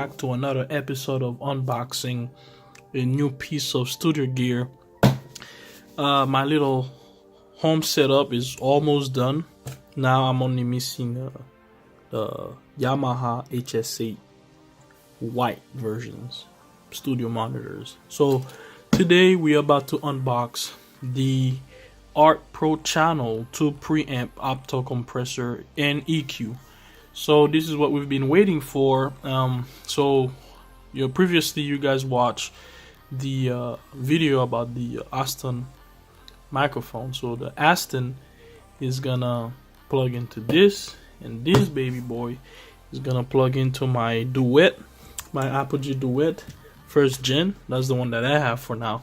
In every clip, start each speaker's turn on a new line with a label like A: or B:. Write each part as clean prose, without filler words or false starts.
A: back to another episode of unboxing a new piece of studio gear. My little home setup is almost done. Now I'm only missing the Yamaha HS8 white versions, studio monitors. So today we're about to unbox the A.R.T Pro Channel 2 Preamp opto compressor and EQ. So this is what we've been waiting for. Previously you guys watched the video about the Aston microphone. So the Aston is gonna plug into this, and this baby boy is gonna plug into my Duet, my Apogee Duet first gen. That's the one that I have for now.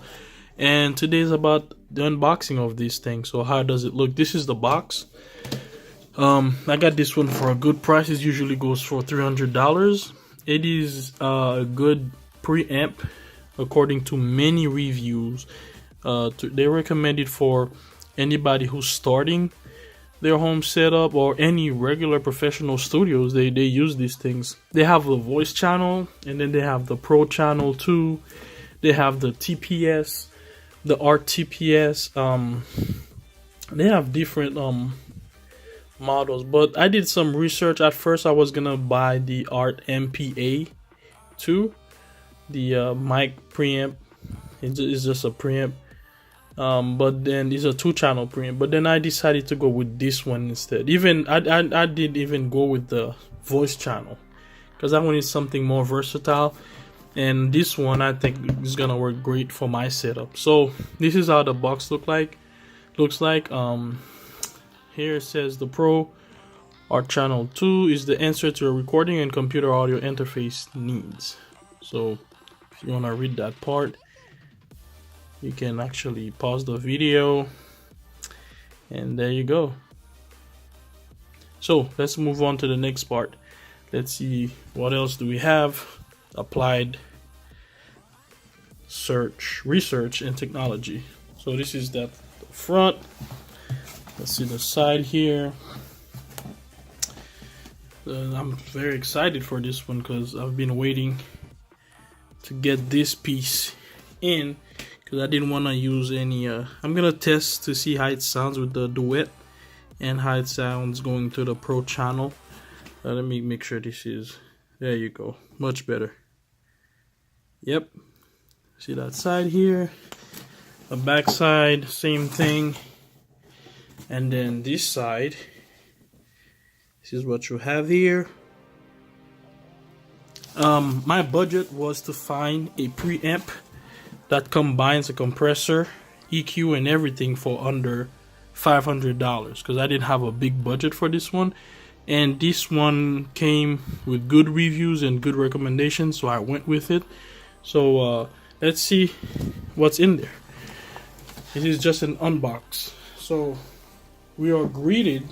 A: And today is about the unboxing of this thing. So how does it look? This is the box. I got this one for a good price. It usually goes for $300. It is a good preamp according to many reviews. They recommend it for anybody who's starting their home setup or any regular professional studios. They use these things. They have the voice channel, and then they have the Pro channel too. They have the TPS, the RTPS. They have different models, but I did some research. At first I was gonna buy the A.R.T MPA 2, the mic preamp. It's just a preamp, but then it's a 2-channel preamp, but then I decided to go with this one instead. Even I did even go with the voice channel because I wanted something more versatile, and this one I think is gonna work great for my setup. So this is how the box looks like. Here it says the Pro A.R.T Channel 2 is the answer to your recording and computer audio interface needs. So if you want to read that part, you can actually pause the video, and there you go. So let's move on to the next part. Let's see what else do we have. Applied research and technology. So this is the front. Let's see the side here. I'm very excited for this one because I've been waiting to get this piece in because I didn't want to use any. I'm gonna test to see how it sounds with the Duet and how it sounds going to the Pro channel. Let me make sure this is. There you go, much better. Yep. See that side here. The back side, same thing. And then this side, this is what you have here. My budget was to find a preamp that combines a compressor, EQ, and everything for under $500 because I didn't have a big budget for this one. And this one came with good reviews and good recommendations, so I went with it. So let's see what's in there. This is just an unbox. So we are greeted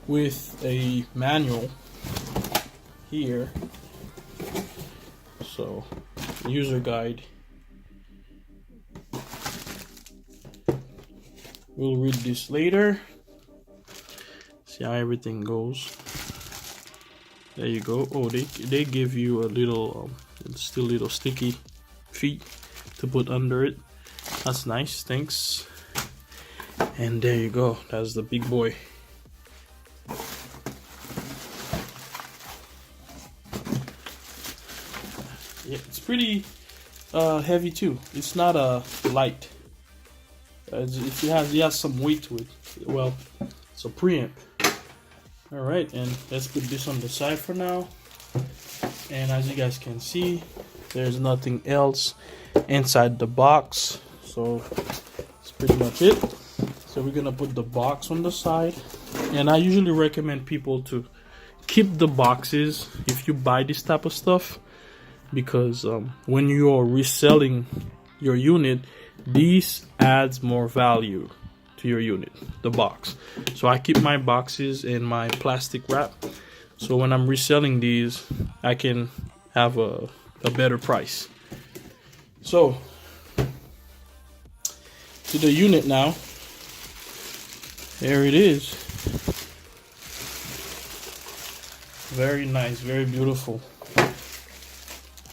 A: with a manual here. So, user guide. We'll read this later. See how everything goes. There you go. Oh, they give you a little, still little sticky feet to put under it. That's nice. Thanks. And there you go. That's the big boy. Yeah, it's pretty heavy too. It's not light. It has some weight to it. Well, it's a preamp. All right, and let's put this on the side for now. And as you guys can see, there's nothing else inside the box. So that's pretty much it. So we're gonna put the box on the side, and I usually recommend people to keep the boxes if you buy this type of stuff, because when you are reselling your unit, this adds more value to your unit, the box. So I keep my boxes in my plastic wrap, so when I'm reselling these, I can have a better price. So to the unit now. There it is. Very nice, very beautiful. I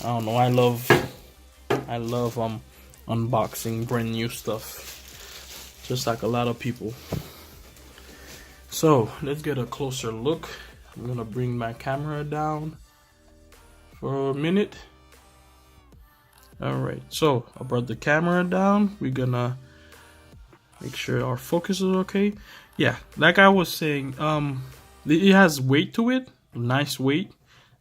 A: don't know, I love unboxing brand new stuff, just like a lot of people. So let's get a closer look. I'm gonna bring my camera down for a minute. All right, so I brought the camera down. We're gonna make sure our focus is okay. Yeah, like I was saying, it has weight to it, nice weight.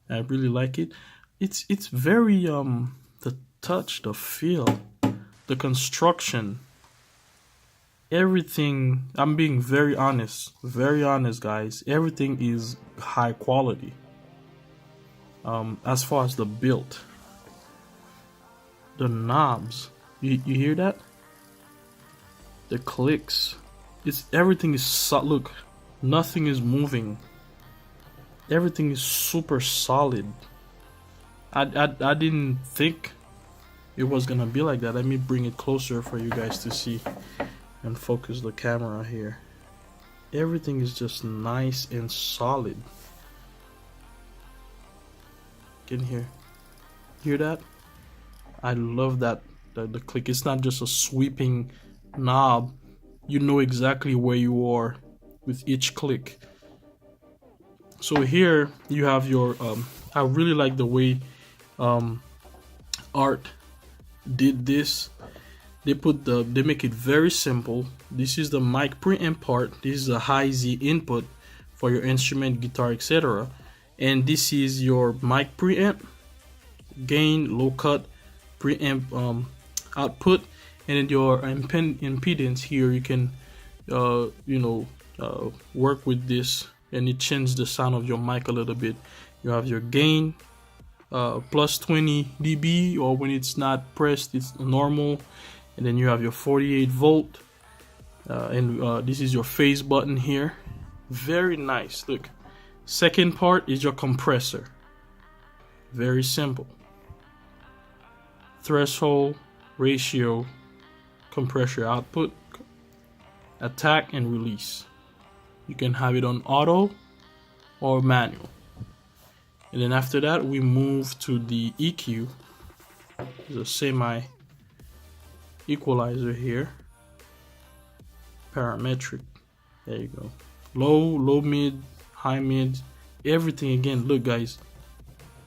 A: I really like it. It's very the touch, the feel, the construction, everything. I'm being very honest, guys. Everything is high quality. As far as the build, the knobs, you hear that? The clicks, everything is look, nothing is moving. Everything is super solid. I didn't think it was gonna be like that. Let me bring it closer for you guys to see and focus the camera here. Everything is just nice and solid. Can hear that? I love that the click. It's not just a sweeping knob. You know exactly where you are with each click. So here you have your I really like the way A.R.T did this. They make it very simple. This is the mic preamp part. This is a high Z input for your instrument, guitar, etc. And this is your mic preamp, gain, low cut, preamp output, and then your impedance here. You can work with this, and it changes the sound of your mic a little bit. You have your gain plus 20 dB, or when it's not pressed, it's normal. And then you have your 48 volt, and this is your phase button here. Very nice. Look, second part is your compressor. Very simple. Threshold, ratio, compressor output, attack, and release. You can have it on auto or manual. And then after that, we move to the EQ. There's a semi equalizer here. Parametric. There you go. Low, mid, high, mid. Everything again. Look, guys.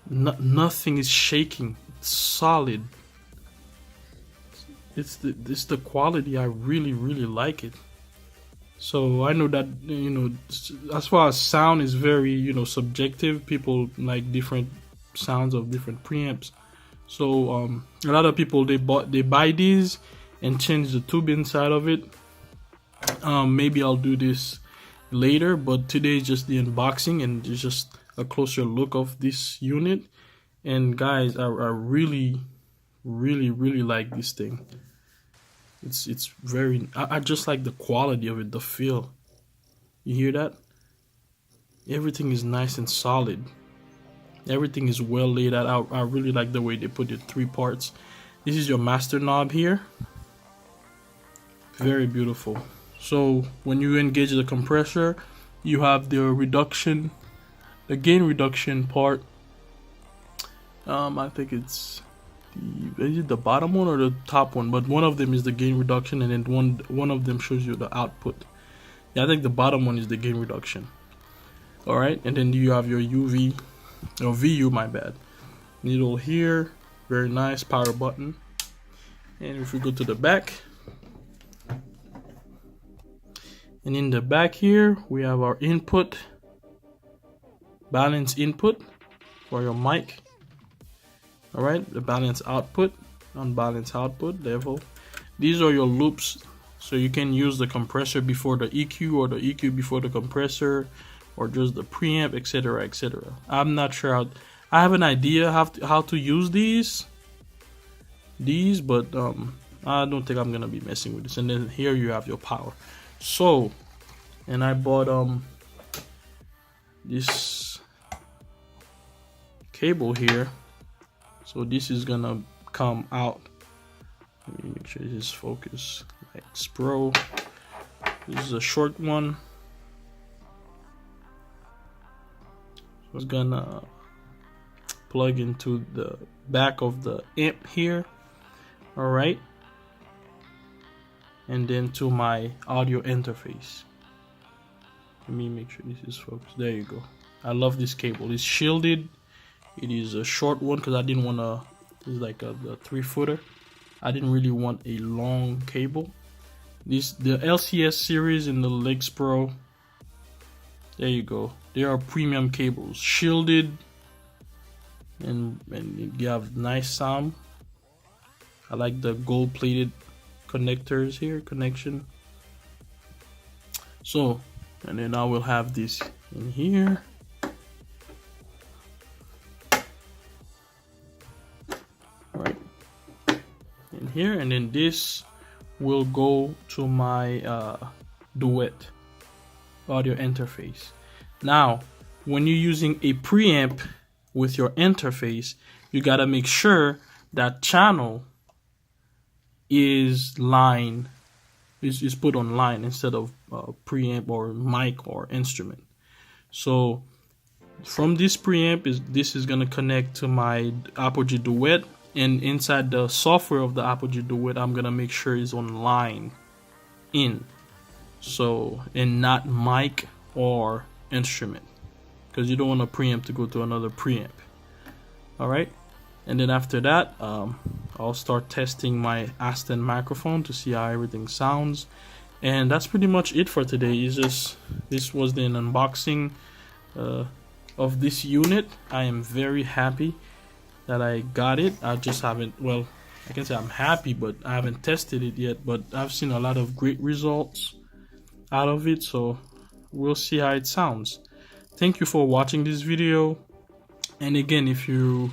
A: Nothing is shaking. It's solid. It's the quality. I really like it. So I know that, as far as sound is very, subjective. People like different sounds of different preamps. So a lot of people they buy these and change the tube inside of it. Maybe I'll do this later, but today is just the unboxing and just a closer look of this unit. And guys, I really like this thing. It's very, I just like the quality of it, the feel. You hear that? Everything is nice and solid. Everything is well laid out. I really like the way they put it, 3 parts. This is your master knob here. Very beautiful. So when you engage the compressor, you have the reduction, the gain reduction part. I think is it the bottom one or the top one? But one of them is the gain reduction, and then one of them shows you the output. Yeah, I think the bottom one is the gain reduction. All right, and then you have your UV or VU, my bad. Needle here, very nice, power button. And if we go to the back, and in the back here we have our input, balance input for your mic. All right, the balance output, unbalanced output level. These are your loops, so you can use the compressor before the EQ or the EQ before the compressor, or just the preamp, etc., etc. I'm not sure how. I have an idea how to use these, but I don't think I'm gonna be messing with this. And then here you have your power. So, and I bought this cable here. So this is gonna come out. Let me make sure this is focused. X Pro. This is a short one. So it's gonna plug into the back of the amp here. All right, and then to my audio interface. Let me make sure this is focused. There you go. I love this cable. It's shielded. It is a short one because I didn't want to. It's like a 3-footer. I didn't really want a long cable. The LCS series and the Lex Pro. There you go. They are premium cables, shielded, and you have nice sound. I like the gold-plated connectors here, connection. So, and then I will have this in here. Right in here, and then this will go to my Duet audio interface. Now, when you're using a preamp with your interface, you gotta make sure that channel is put on line instead of preamp or mic or instrument. So from this preamp this is gonna connect to my Apogee Duet, and inside the software of the Apogee Duet, I'm gonna make sure it's on line in, so, and not mic or instrument, because you don't want a preamp to go to another preamp. All right, and then after that, I'll start testing my Aston microphone to see how everything sounds. And that's pretty much it for today. This was the unboxing of this unit. I am very happy that I got it. I just haven't, well, I can say I'm happy, but I haven't tested it yet. But I've seen a lot of great results out of it, so we'll see how it sounds. Thank you for watching this video. And again, if you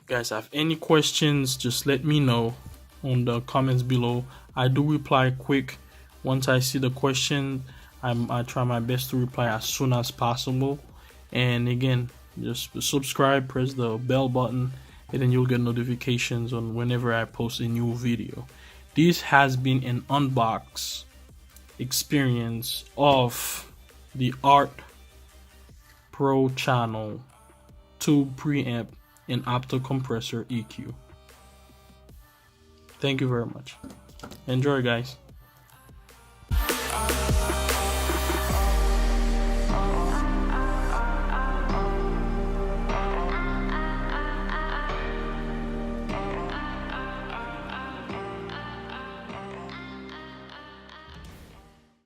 A: guys have any questions, just let me know on the comments below. I do reply quick. Once I see the question, I try my best to reply as soon as possible. And again, just subscribe, press the bell button, and then you'll get notifications on whenever I post a new video. This has been an unbox experience of the A.R.T Pro Channel Tube Preamp and Opto Compressor EQ. Thank you very much. Enjoy, guys.